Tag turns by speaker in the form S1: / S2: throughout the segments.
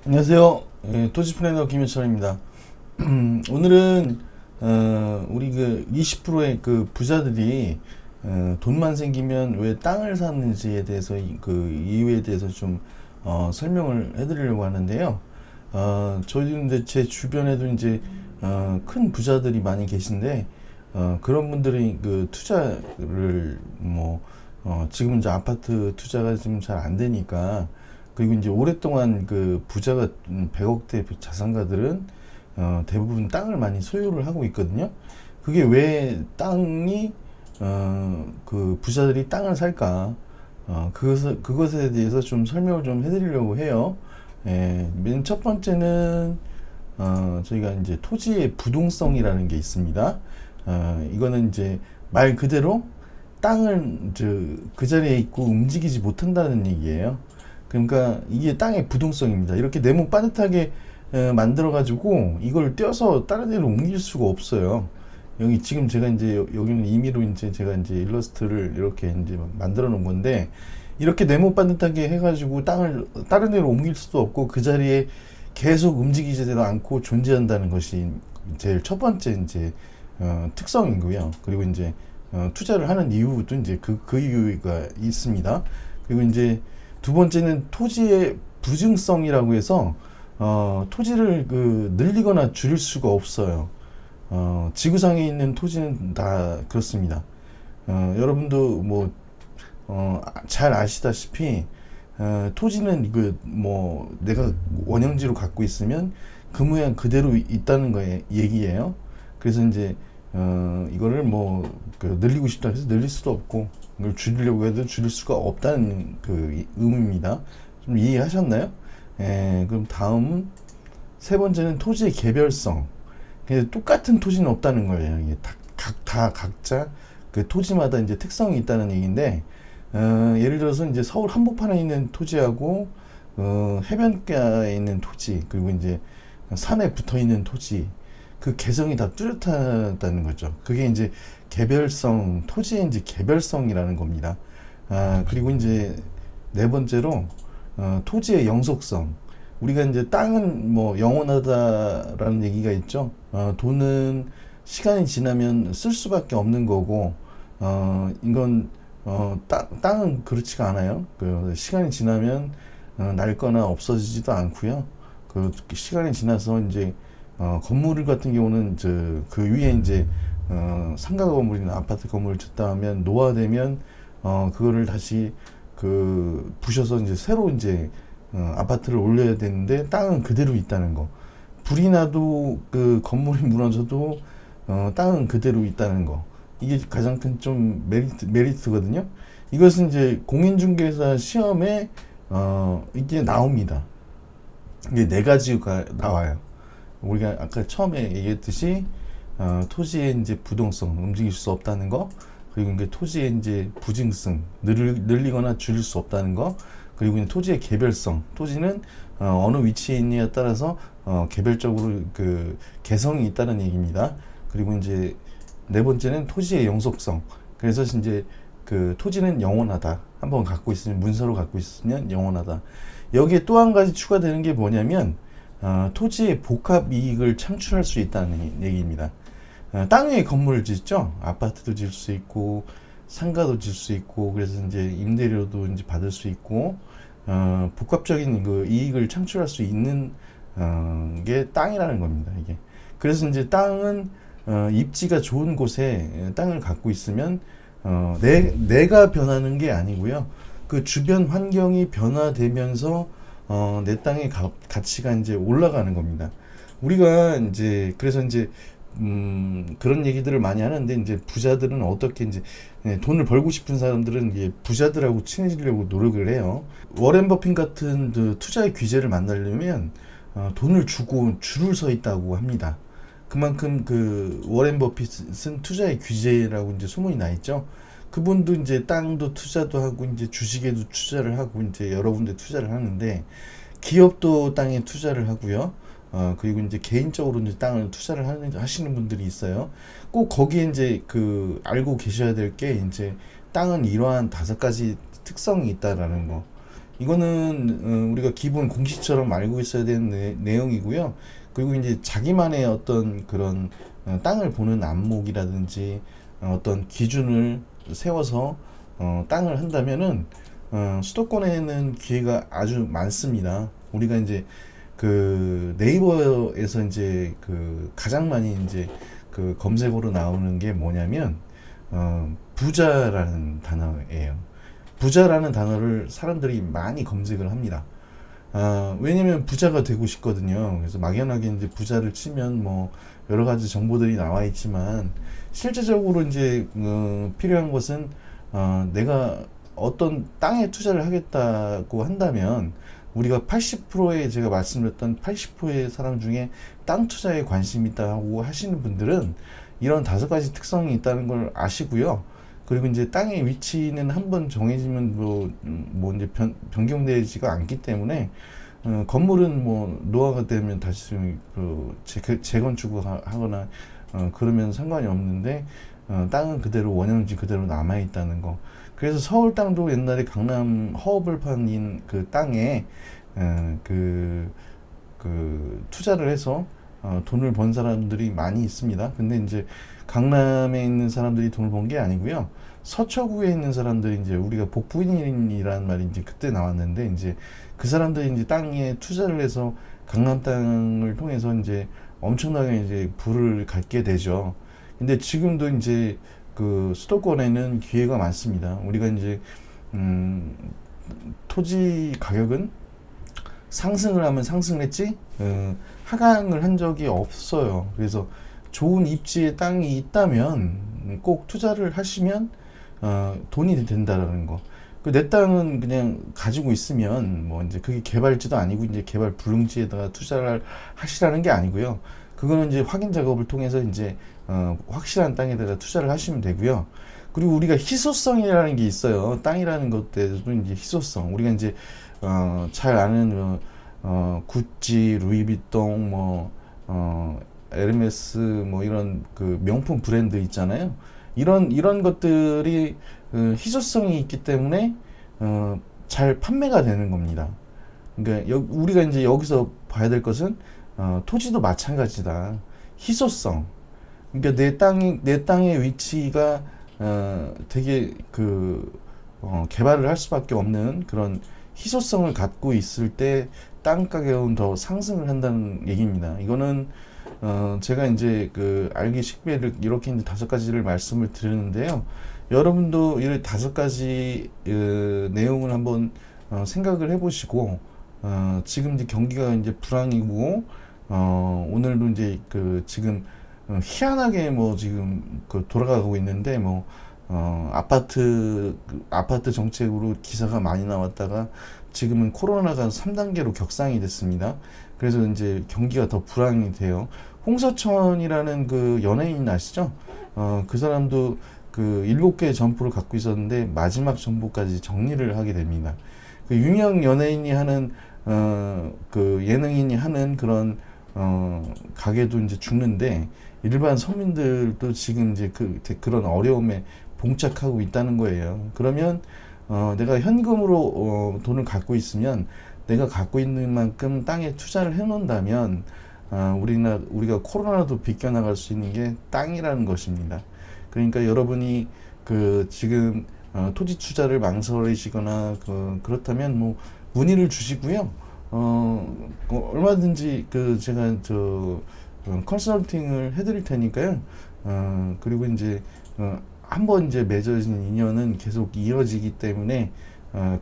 S1: 안녕하세요. 토지 플래너 김현철입니다. 오늘은 우리 그 20%의 그 부자들이 돈만 생기면 왜 땅을 샀는지에 대해서 그 이유에 대해서 좀 설명을 해드리려고 하는데요. 저희는 이제 제 주변에도 이제 큰 부자들이 많이 계신데 그런 분들이 그 투자를 지금 이제 아파트 투자가 지금 잘 안 되니까, 그리고 이제 오랫동안 그 부자가 100억대 자산가들은 대부분 땅을 많이 소유를 하고 있거든요. 그게 왜 땅이 그 부자들이 땅을 살까? 그것에 대해서 좀 설명을 좀 해드리려고 해요. 맨 첫 번째는 저희가 이제 토지의 부동성이라는 게 있습니다. 이거는 이제 말 그대로 땅을 그 자리에 있고 움직이지 못한다는 얘기예요. 그러니까 이게 땅의 부동성입니다. 이렇게 네모 빠듯하게 만들어 가지고 이걸 떼어서 다른 데로 옮길 수가 없어요. 여기 지금 제가 이제 여기는 임의로 이제 제가 이제 일러스트를 이렇게 이제 만들어 놓은 건데, 이렇게 네모 빠듯하게 해가지고 땅을 다른 데로 옮길 수도 없고 그 자리에 계속 움직이지도 않고 존재한다는 것이 제일 첫 번째 이제 특성이고요. 그리고 이제 투자를 하는 이유도 이제 그 이유가 있습니다. 그리고 이제 두 번째는 토지의 부증성이라고 해서 토지를 늘리거나 줄일 수가 없어요. 지구상에 있는 토지는 다 그렇습니다. 여러분도 잘 아시다시피 토지는 내가 원형지로 갖고 있으면 그 모양 그대로 있다는 거에 얘기예요. 그래서 이제 이거를 늘리고 싶다 해서 늘릴 수도 없고, 이걸 줄이려고 해도 줄일 수가 없다는 그 의미입니다. 좀 이해하셨나요? 그럼 다음 세 번째는 토지의 개별성. 똑같은 토지는 없다는 거예요. 이게 각자 그 토지마다 이제 특성이 있다는 얘기인데, 예를 들어서 이제 서울 한복판에 있는 토지하고 해변가에 있는 토지, 그리고 이제 산에 붙어 있는 토지, 그 개성이 다 뚜렷하다는 거죠. 그게 이제 개별성, 토지의 이제 개별성이라는 겁니다. 그리고 이제 네 번째로 토지의 영속성. 우리가 이제 땅은 영원하다라는 얘기가 있죠. 돈은 시간이 지나면 쓸 수밖에 없는 거고, 이건 땅은 그렇지가 않아요. 그 시간이 지나면 낡거나 없어지지도 않고요. 그 시간이 지나서 이제 건물 같은 경우는 그 위에 이제 상가 건물이나 아파트 건물을 짓다 하면 노화되면 그거를 다시 부셔서 이제 새로 이제 아파트를 올려야 되는데, 땅은 그대로 있다는 거. 불이 나도 그 건물이 무너져도 땅은 그대로 있다는 거. 이게 가장 큰 좀 메리트거든요. 이것은 이제 공인중개사 시험에 이게 나옵니다. 이게 네 가지가 나와요. 우리가 아까 처음에 얘기했듯이 토지의 이제 부동성, 움직일 수 없다는 거, 그리고 이제 토지의 이제 부증성, 늘리거나 줄일 수 없다는 거, 그리고 이제 토지의 개별성, 토지는 어느 위치에 있느냐에 따라서 개별적으로 그 개성이 있다는 얘기입니다. 그리고 이제 네 번째는 토지의 영속성. 그래서 이제 그 토지는 영원하다. 한번 갖고 있으면, 문서로 갖고 있으면 영원하다. 여기에 또 한 가지 추가되는 게 뭐냐면 토지의 복합 이익을 창출할 수 있다는 얘기입니다. 땅 위에 건물을 짓죠. 아파트도 질 수 있고 상가도 질 수 있고, 그래서 이제 임대료도 이제 받을 수 있고, 복합적인 그 이익을 창출할 수 있는 게 땅이라는 겁니다. 이게. 그래서 이제 땅은 입지가 좋은 곳에 땅을 갖고 있으면 내가 변하는 게 아니고요. 그 주변 환경이 변화되면서 내 땅의 가치가 이제 올라가는 겁니다. 우리가 이제 그래서 이제 그런 얘기들을 많이 하는데, 이제 부자들은 어떻게 이제 돈을 벌고 싶은 사람들은 이제 부자들하고 친해지려고 노력을 해요. 워렌 버핏 같은 그 투자의 귀재를 만나려면 돈을 주고 줄을 서 있다고 합니다. 그만큼 그 워렌 버핏은 투자의 귀재라고 이제 소문이 나 있죠. 그분도 이제 땅도 투자도 하고 이제 주식에도 투자를 하고 이제 여러 군데 투자를 하는데, 기업도 땅에 투자를 하고요. 그리고 이제 개인적으로 이제 땅을 투자를 하시는 분들이 있어요. 꼭 거기에 이제 알고 계셔야 될 게, 이제 땅은 이러한 5가지 특성이 있다라는 거. 이거는 우리가 기본 공식처럼 알고 있어야 되는 내용이고요. 그리고 이제 자기만의 어떤 그런 땅을 보는 안목이라든지 어떤 기준을 세워서 땅을 한다면은 수도권에는 기회가 아주 많습니다. 우리가 이제 그 네이버에서 이제 그 가장 많이 이제 그 검색어로 나오는 게 뭐냐면 부자라는 단어예요. 부자라는 단어를 사람들이 많이 검색을 합니다. 왜냐면 부자가 되고 싶거든요. 그래서 막연하게 이제 부자를 치면 뭐 여러 가지 정보들이 나와 있지만 실제적으로 이제 필요한 것은 내가 어떤 땅에 투자를 하겠다고 한다면 우리가 80%의 제가 말씀드렸던 80%의 사람 중에 땅 투자에 관심 있다고 하시는 분들은 이런 5가지 특성이 있다는 걸 아시고요. 그리고 이제 땅의 위치는 한번 정해지면 뭐 이제 변경되지가 않기 때문에 건물은 뭐 노화가 되면 다시 재건축을 하거나 그러면 상관이 없는데 땅은 그대로 원형지 그대로 남아 있다는 거. 그래서 서울 땅도 옛날에 강남 허허벌판인 그 땅에 그 투자를 해서 돈을 번 사람들이 많이 있습니다. 근데 이제 강남에 있는 사람들이 돈을 번 게 아니고요. 서초구에 있는 사람들이 이제 우리가 복부인이라는 말이 이제 그때 나왔는데 이제 그 사람들이 이제 땅에 투자를 해서 강남 땅을 통해서 이제 엄청나게 이제 부를 갖게 되죠. 근데 지금도 이제 그 수도권에는 기회가 많습니다. 우리가 이제 토지 가격은 상승을 하면 상승을 했지 하강을 한 적이 없어요. 그래서 좋은 입지의 땅이 있다면 꼭 투자를 하시면 돈이 된다라는 거. 내 땅은 그냥 가지고 있으면 뭐 이제 그게 개발지도 아니고 이제 개발 불능지에다가 투자를 하시라는 게 아니고요. 그거는 이제 확인 작업을 통해서 이제 확실한 땅에다가 투자를 하시면 되고요. 그리고 우리가 희소성이라는 게 있어요. 땅이라는 것들도 이제 희소성. 우리가 이제 잘 아는 구찌, 루이비통, 뭐 에르메스, 뭐 이런 그 명품 브랜드 있잖아요. 이런 것들이 희소성이 있기 때문에 잘 판매가 되는 겁니다. 그러니까 우리가 이제 여기서 봐야 될 것은 토지도 마찬가지다. 희소성. 그러니까 내 땅의 위치가 되게 개발을 할 수밖에 없는 그런 희소성을 갖고 있을 때 땅 가격은 더 상승을 한다는 얘기입니다. 이거는 제가 이제 알기 식별을 이렇게 이제 5가지를 말씀을 드리는데요. 여러분도 이 5가지 내용을 한번 생각을 해보시고 지금 이제 경기가 이제 불황이고 오늘도 이제 지금 희한하게 뭐 지금 돌아가고 있는데 뭐 아파트 정책으로 기사가 많이 나왔다가 지금은 코로나가 3단계로 격상이 됐습니다. 그래서 이제 경기가 더 불황이 돼요. 홍서천이라는 그 연예인 아시죠? 그 사람도 7개의 점포를 갖고 있었는데 마지막 점포까지 정리를 하게 됩니다. 그 유명 연예인이 하는 예능인이 하는 그런 가게도 이제 죽는데 일반 서민들도 지금 이제 그런 어려움에 봉착하고 있다는 거예요. 그러면 내가 현금으로 돈을 갖고 있으면 내가 갖고 있는 만큼 땅에 투자를 해놓는다면 우리가 코로나도 비껴나갈 수 있는 게 땅이라는 것입니다. 그러니까 여러분이 지금 토지 투자를 망설이시거나 그렇다면 뭐 문의를 주시고요. 얼마든지 제가 컨설팅을 해드릴 테니까요. 그리고 이제 한번 이제 맺어진 인연은 계속 이어지기 때문에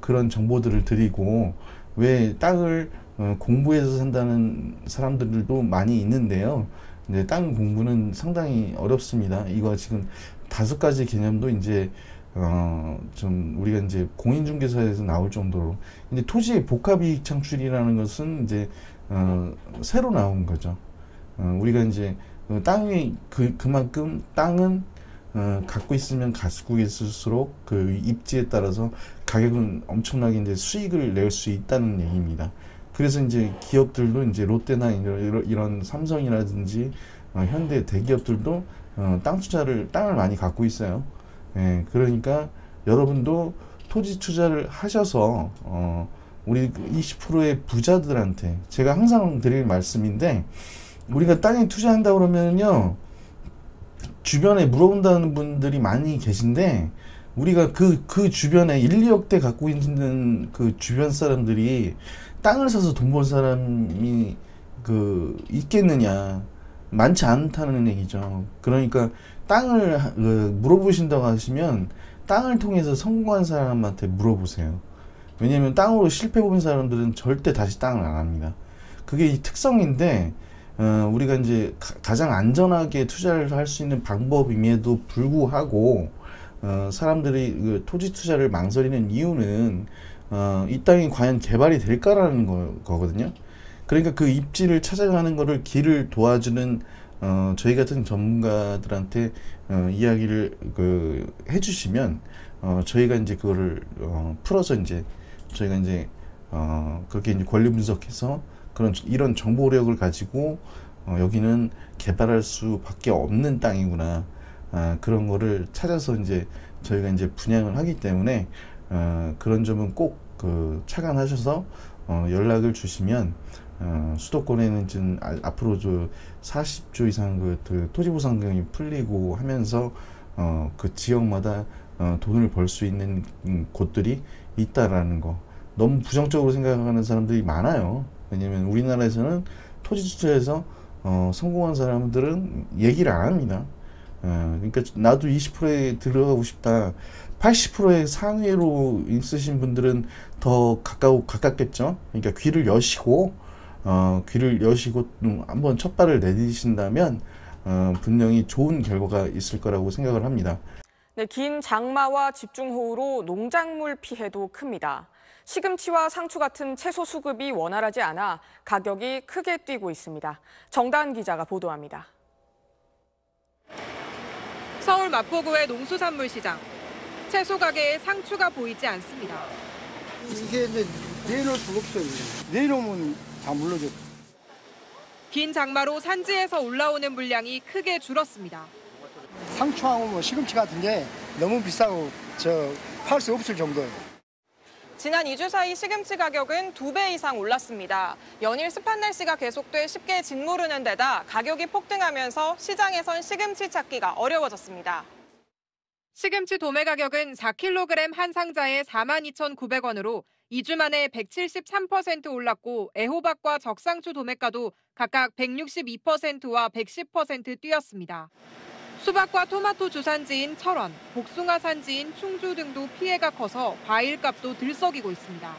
S1: 그런 정보들을 드리고 왜 땅을 공부해서 산다는 사람들도 많이 있는데요. 근데 땅 공부는 상당히 어렵습니다. 이거 지금 5가지 개념도 이제 좀 우리가 이제 공인중개사에서 나올 정도로 근데 토지의 복합이익 창출이라는 것은 이제 새로 나온 거죠. 우리가 이제 땅이 그만큼 땅은 갖고 있으면 갖고 있을수록 입지에 따라서 가격은 엄청나게 이제 수익을 낼 수 있다는 얘기입니다. 그래서 이제 기업들도 이제 롯데나 이런 삼성이라든지 현대 대기업들도 땅을 많이 갖고 있어요. 예, 그러니까 여러분도 토지 투자를 하셔서 우리 20%의 부자들한테 제가 항상 드릴 말씀인데, 우리가 땅에 투자한다 그러면요, 주변에 물어본다는 분들이 많이 계신데, 우리가 그 주변에 1, 2억대 갖고 있는 그 주변 사람들이 땅을 사서 돈 번 사람이 있겠느냐. 많지 않다는 얘기죠. 그러니까 땅을 물어보신다고 하시면 땅을 통해서 성공한 사람한테 물어보세요. 왜냐면 땅으로 실패 본 사람들은 절대 다시 땅을 안 합니다. 그게 이 특성인데, 우리가 이제 가장 안전하게 투자를 할 수 있는 방법임에도 불구하고, 사람들이 토지 투자를 망설이는 이유는, 이 땅이 과연 개발이 될까라는 거거든요. 그러니까 그 입지를 찾아가는 거를 길을 도와주는, 저희 같은 전문가들한테 이야기를 해주시면, 저희가 이제 그거를 풀어서 이제 저희가 이제 그렇게 이제 권리 분석해서 이런 정보력을 가지고 여기는 개발할 수밖에 없는 땅이구나, 그런 거를 찾아서 이제 저희가 이제 분양을 하기 때문에 그런 점은 꼭 착안하셔서 연락을 주시면, 수도권에는 지금 앞으로 40조 이상 토지보상금이 풀리고 하면서 그 지역마다 돈을 벌 수 있는 곳들이 있다라는 거, 너무 부정적으로 생각하는 사람들이 많아요. 왜냐면 우리나라에서는 토지 투자에서 성공한 사람들은 얘기를 안 합니다. 그러니까 나도 20%에 들어가고 싶다, 80%의 상위로 있으신 분들은 더 가깝겠죠. 그러니까 귀를 여시고 한번 첫 발을 내디신다면 분명히 좋은 결과가 있을 거라고 생각을 합니다.
S2: 네, 긴 장마와 집중호우로 농작물 피해도 큽니다. 시금치와 상추 같은 채소 수급이 원활하지 않아 가격이 크게 뛰고 있습니다. 정다은 기자가 보도합니다. 서울 마포구의 농수산물시장. 채소 가게에 상추가 보이지 않습니다.
S3: 이게 이제 내놓을 수가 없어요. 내놓으면 다 물러져.
S2: 긴 장마로 산지에서 올라오는 물량이 크게 줄었습니다.
S3: 상추하고 뭐 시금치 같은 게 너무 비싸고 팔 수 없을 정도예요.
S2: 지난 2주 사이 시금치 가격은 2배 이상 올랐습니다. 연일 습한 날씨가 계속돼 쉽게 짓무르는 데다 가격이 폭등하면서 시장에선 시금치 찾기가 어려워졌습니다. 시금치 도매 가격은 4kg 한 상자에 42,900원으로 2주 만에 173% 올랐고, 애호박과 적상추 도매가도 각각 162%와 110% 뛰었습니다. 수박과 토마토 주산지인 철원, 복숭아 산지인 충주 등도 피해가 커서 과일값도 들썩이고 있습니다.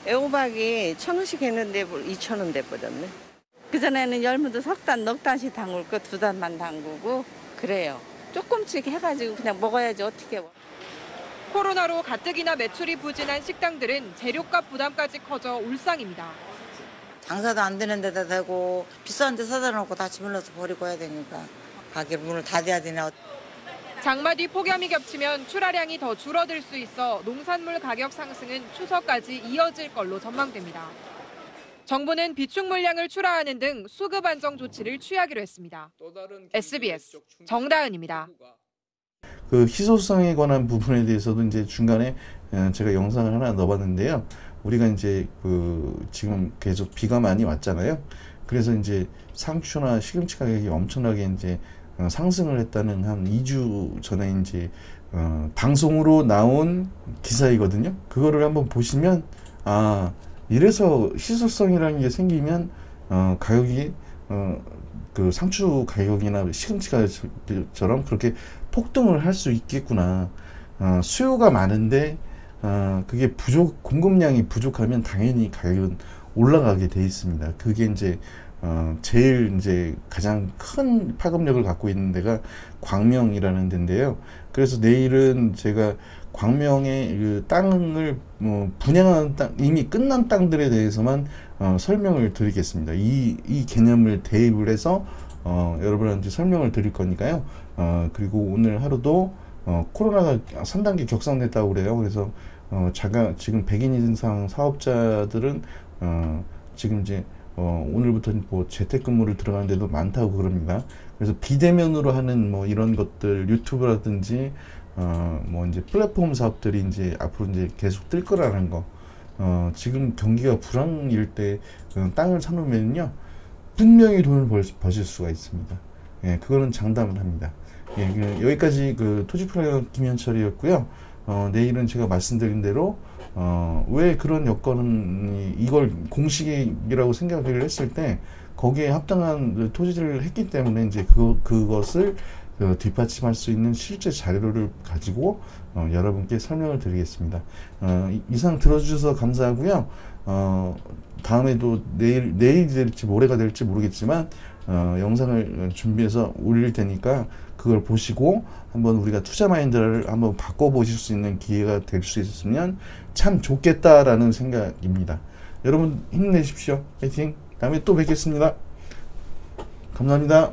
S4: 애호박이 1,000원씩 했는데 2,000원 돼버렸네. 그전에는 열무도 석 단, 넉 단씩 담글 거 2단만 담그고 그래요. 조금씩 해가지고 그냥 먹어야지 어떻게.
S2: 코로나로 가뜩이나 매출이 부진한 식당들은 재료값 부담까지 커져 울상입니다.
S5: 장사도 안 되는 데다 대고 비싼 데 사다 놓고 다 집어넣어서 버리고 해야 되니까 가게 문을 닫아야 되나.
S2: 장마 뒤 폭염이 겹치면 출하량이 더 줄어들 수 있어 농산물 가격 상승은 추석까지 이어질 걸로 전망됩니다. 정부는 비축 물량을 출하하는 등 수급 안정 조치를 취하기로 했습니다. SBS 정다은입니다.
S1: 희소성에 관한 부분에 대해서도 이제 중간에 제가 영상을 하나 넣어봤는데요. 우리가 이제 지금 계속 비가 많이 왔잖아요. 그래서 이제 상추나 시금치 가격이 엄청나게 이제 상승을 했다는 한 2주 전에 이제 방송으로 나온 기사이거든요. 그거를 한번 보시면, 이래서 희소성이라는 게 생기면 가격이 상추 가격이나 시금치 가격처럼 그렇게 폭등을 할 수 있겠구나. 수요가 많은데 그게 공급량이 부족하면 당연히 가격은 올라가게 돼 있습니다. 그게 이제 제일 이제 가장 큰 파급력을 갖고 있는 데가 광명이라는 데인데요. 그래서 내일은 제가 광명의 그 땅을 분양하는 땅, 이미 끝난 땅들에 대해서만 설명을 드리겠습니다. 이 개념을 대입을 해서 여러분한테 설명을 드릴 거니까요. 그리고 오늘 하루도 코로나가 3단계 격상됐다고 그래요. 그래서 지금 100인 이상 사업자들은 지금 이제 오늘부터 뭐 재택근무를 들어가는 데도 많다고 그럽니다. 그래서 비대면으로 하는 뭐 이런 것들, 유튜브라든지 뭐 이제 플랫폼 사업들이 이제 앞으로 이제 계속 뜰 거라는 거, 지금 경기가 불황일 때 땅을 사놓으면요 분명히 돈을 버실 수가 있습니다. 예, 그거는 장담을 합니다. 예, 여기까지 그 토지플라이어 김현철이었고요. 내일은 제가 말씀드린 대로 왜 그런 여건은 이걸 공식이라고 생각을 했을 때 거기에 합당한 토지를 했기 때문에 이제 그것을 뒷받침할 수 있는 실제 자료를 가지고 여러분께 설명을 드리겠습니다. 이상 들어주셔서 감사하고요. 다음에도 내일이 될지 모레가 될지 모르겠지만 영상을 준비해서 올릴 테니까 그걸 보시고 한번 우리가 투자 마인드를 한번 바꿔보실 수 있는 기회가 될 수 있으면 참 좋겠다라는 생각입니다. 여러분 힘내십시오. 파이팅! 다음에 또 뵙겠습니다. 감사합니다.